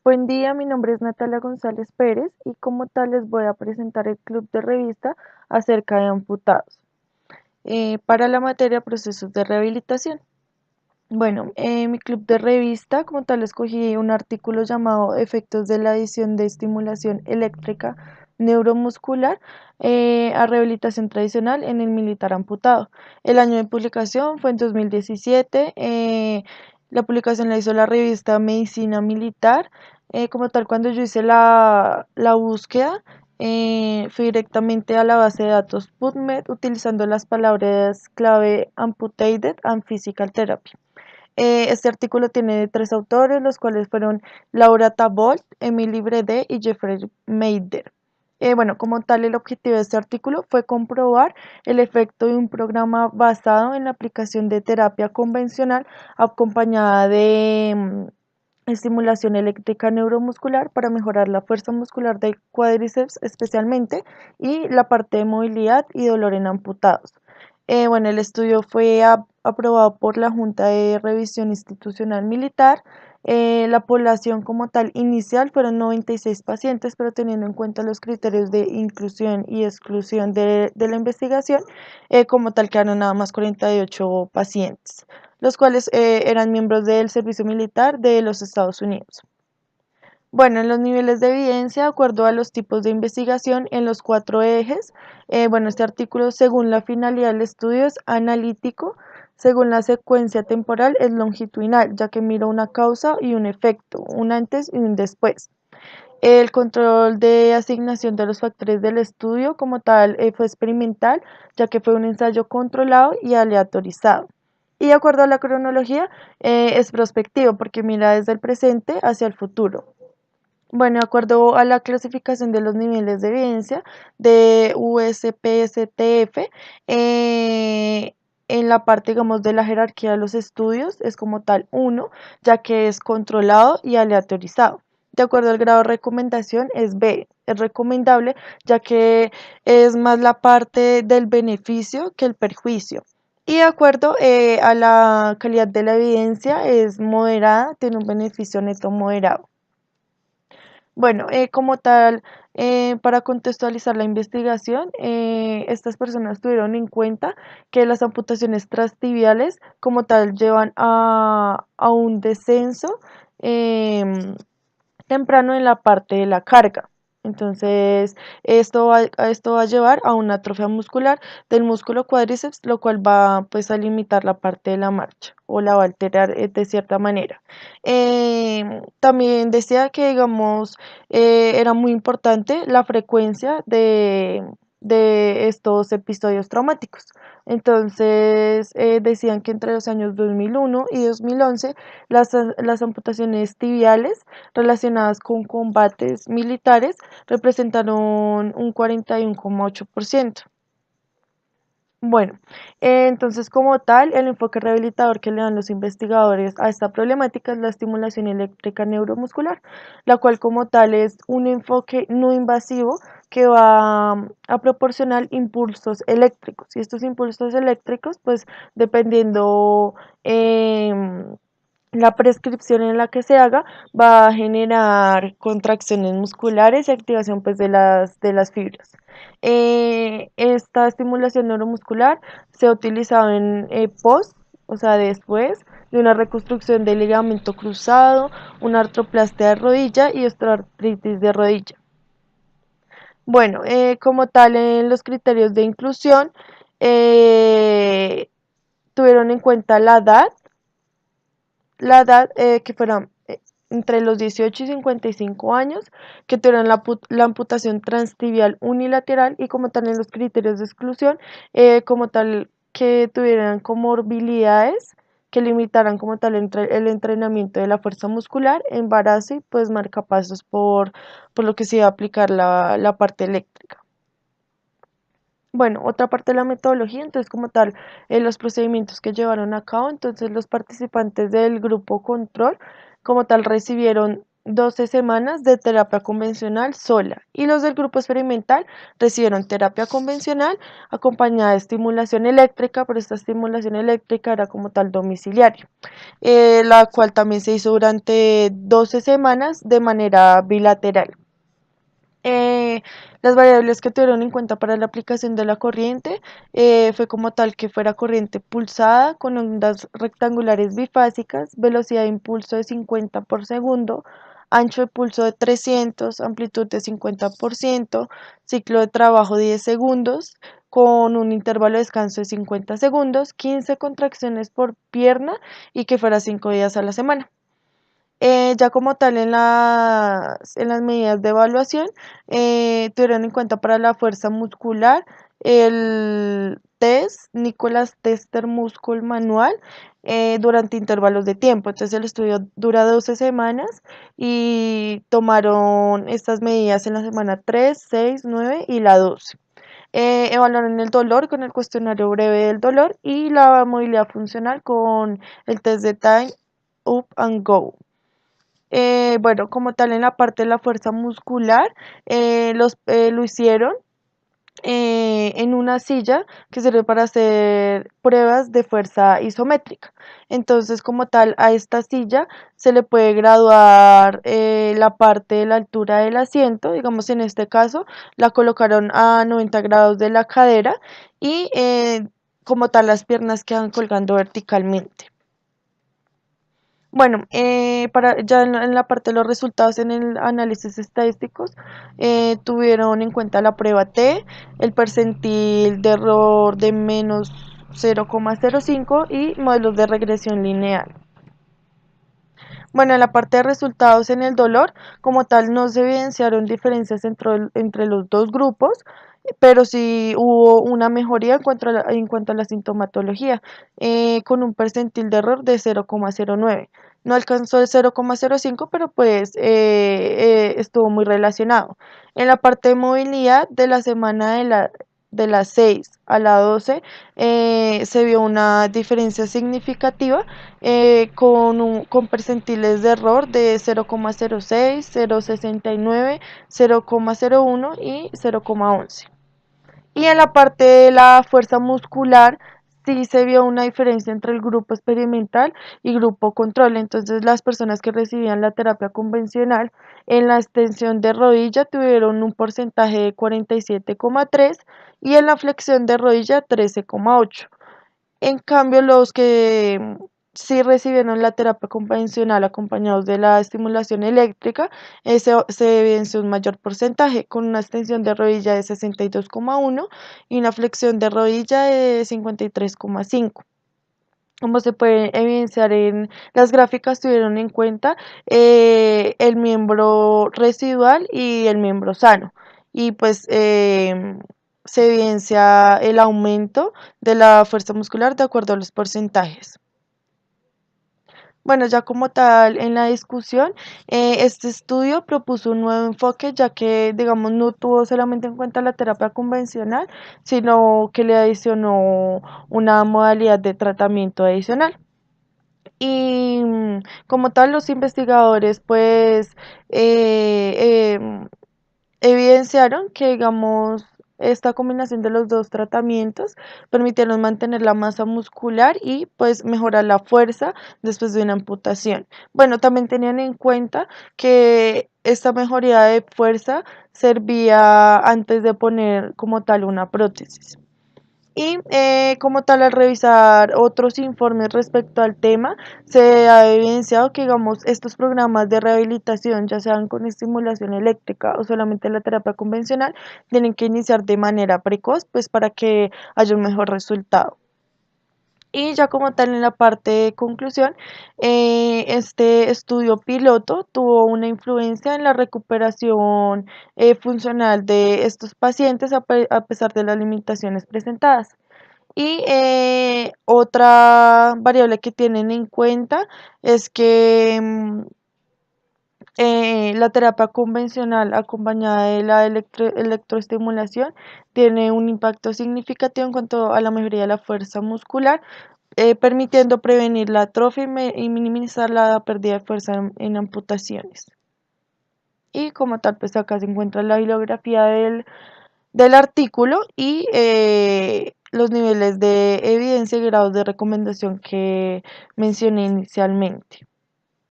Buen día, mi nombre es Natalia González Pérez y como tal les voy a presentar el club de revista acerca de amputados para la materia procesos de rehabilitación. Bueno, mi club de revista como tal escogí un artículo llamado Efectos de la adición de estimulación eléctrica neuromuscular a rehabilitación tradicional en el militar amputado. El año de publicación fue en 2017. La publicación la hizo la revista Medicina Militar. Como tal, cuando yo hice la búsqueda, fui directamente a la base de datos PubMed utilizando las palabras clave amputated and physical therapy. Este artículo tiene tres autores, los cuales fueron Laura Tabolt, Emily Brede y Jeffrey Meider. Bueno, como tal, el objetivo de este artículo fue comprobar el efecto de un programa basado en la aplicación de terapia convencional acompañada de estimulación eléctrica neuromuscular para mejorar la fuerza muscular del cuádriceps especialmente y la parte de movilidad y dolor en amputados. Bueno, el estudio fue aprobado por la Junta de Revisión Institucional Militar. La población como tal inicial fueron 96 pacientes, pero teniendo en cuenta los criterios de inclusión y exclusión de la investigación, como tal quedaron nada más 48 pacientes, los cuales eran miembros del servicio militar de los Estados Unidos. Bueno, en los niveles de evidencia, de acuerdo a los tipos de investigación en los cuatro ejes, bueno, este artículo, según la finalidad del estudio, es analítico, según la secuencia temporal, es longitudinal, ya que mira una causa y un efecto, un antes y un después. El control de asignación de los factores del estudio, como tal, fue experimental, ya que fue un ensayo controlado y aleatorizado. Y de acuerdo a la cronología, es prospectivo, porque mira desde el presente hacia el futuro. Bueno, de acuerdo a la clasificación de los niveles de evidencia de USPSTF, en la parte, digamos, de la jerarquía de los estudios es como tal uno, ya que es controlado y aleatorizado. De acuerdo al grado de recomendación es B, es recomendable, ya que es más la parte del beneficio que el perjuicio. Y de acuerdo a la calidad de la evidencia es moderada, tiene un beneficio neto moderado. Bueno, como tal, para contextualizar la investigación, estas personas tuvieron en cuenta que las amputaciones transtibiales como tal llevan a un descenso em, temprano en la parte de la carga. Entonces, esto va a llevar a una atrofia muscular del músculo cuádriceps, lo cual va pues a limitar la parte de la marcha o la va a alterar de cierta manera. También decía que, digamos, era muy importante la frecuencia de estos episodios traumáticos. Entonces, decían que entre los años 2001 y 2011 las amputaciones tibiales relacionadas con combates militares representaron un 41,8%. Bueno, entonces como tal, el enfoque rehabilitador que le dan los investigadores a esta problemática es la estimulación eléctrica neuromuscular, la cual como tal es un enfoque no invasivo que va a proporcionar impulsos eléctricos. Y estos impulsos eléctricos, pues dependiendo la prescripción en la que se haga, va a generar contracciones musculares y activación pues de las fibras. Esta estimulación neuromuscular se ha utilizado en post, o sea, después de una reconstrucción del ligamento cruzado, una artroplastia de rodilla y osteoartritis de rodilla. Bueno, como tal, en los criterios de inclusión, eh, tuvieron en cuenta la edad que fueran entre los 18 y 55 años, que tuvieran la amputación transtibial unilateral y como tal en los criterios de exclusión, como tal que tuvieran comorbilidades que limitaran como tal el entrenamiento de la fuerza muscular, embarazo y pues marcapasos por lo que se iba a aplicar la parte eléctrica. Bueno, otra parte de la metodología, entonces como tal, los procedimientos que llevaron a cabo, entonces los participantes del grupo control como tal recibieron 12 semanas de terapia convencional sola y los del grupo experimental recibieron terapia convencional acompañada de estimulación eléctrica, pero esta estimulación eléctrica era como tal domiciliaria, la cual también se hizo durante 12 semanas de manera bilateral. Eh, las variables que tuvieron en cuenta para la aplicación de la corriente fue como tal que fuera corriente pulsada con ondas rectangulares bifásicas, velocidad de impulso de 50 por segundo, ancho de pulso de 300, amplitud de 50%, ciclo de trabajo 10 segundos, con un intervalo de descanso de 50 segundos, 15 contracciones por pierna y que fuera 5 días a la semana. Ya como tal en las medidas de evaluación, tuvieron en cuenta para la fuerza muscular el test Nicholas Tester Muscle Manual durante intervalos de tiempo. Entonces el estudio dura 12 semanas y tomaron estas medidas en la semana 3, 6, 9 y la 12. Evaluaron el dolor con el cuestionario breve del dolor y la movilidad funcional con el test de Time Up and Go. Bueno, como tal en la parte de la fuerza muscular, lo hicieron en una silla que sirve para hacer pruebas de fuerza isométrica. Entonces, como tal, a esta silla se le puede graduar la parte de la altura del asiento, digamos en este caso, la colocaron a 90 grados de la cadera y como tal las piernas quedan colgando verticalmente. Bueno, ya en la parte de los resultados en el análisis estadísticos, tuvieron en cuenta la prueba T, el percentil de error de menos 0,05 y modelos de regresión lineal. Bueno, en la parte de resultados en el dolor, como tal, no se evidenciaron diferencias entre los dos grupos, pero sí hubo una mejoría en cuanto a la sintomatología, con un percentil de error de 0,09. No alcanzó el 0,05, pero pues estuvo muy relacionado. En la parte de movilidad de la semana de las 6 a la 12 se vio una diferencia significativa con percentiles de error de 0,06, 0,69, 0,01 y 0,11. Y en la parte de la fuerza muscular sí se vio una diferencia entre el grupo experimental y grupo control. Entonces las personas que recibían la terapia convencional en la extensión de rodilla tuvieron un porcentaje de 47,3 y en la flexión de rodilla 13,8. En cambio, los que sí recibieron la terapia convencional acompañados de la estimulación eléctrica, se evidenció un mayor porcentaje, con una extensión de rodilla de 62,1 y una flexión de rodilla de 53,5. Como se puede evidenciar en las gráficas, tuvieron en cuenta el miembro residual y el miembro sano. Y pues se evidencia el aumento de la fuerza muscular de acuerdo a los porcentajes. Bueno, ya como tal en la discusión, este estudio propuso un nuevo enfoque, ya que, digamos, no tuvo solamente en cuenta la terapia convencional, sino que le adicionó una modalidad de tratamiento adicional. Y como tal, los investigadores, pues, evidenciaron que, digamos, esta combinación de los dos tratamientos permitieron mantener la masa muscular y pues mejorar la fuerza después de una amputación. Bueno, también tenían en cuenta que esta mejoría de fuerza servía antes de poner como tal una prótesis. Y como tal, al revisar otros informes respecto al tema, se ha evidenciado que, digamos, estos programas de rehabilitación, ya sean con estimulación eléctrica o solamente la terapia convencional, tienen que iniciar de manera precoz, pues para que haya un mejor resultado. Y ya como tal en la parte de conclusión, este estudio piloto tuvo una influencia en la recuperación funcional de estos pacientes a pesar de las limitaciones presentadas. Y otra variable que tienen en cuenta es que la terapia convencional acompañada de la electroestimulación tiene un impacto significativo en cuanto a la mejoría de la fuerza muscular, permitiendo prevenir la atrofia y minimizar la pérdida de fuerza en amputaciones. Y como tal, pues acá se encuentra la bibliografía del artículo y los niveles de evidencia y grados de recomendación que mencioné inicialmente.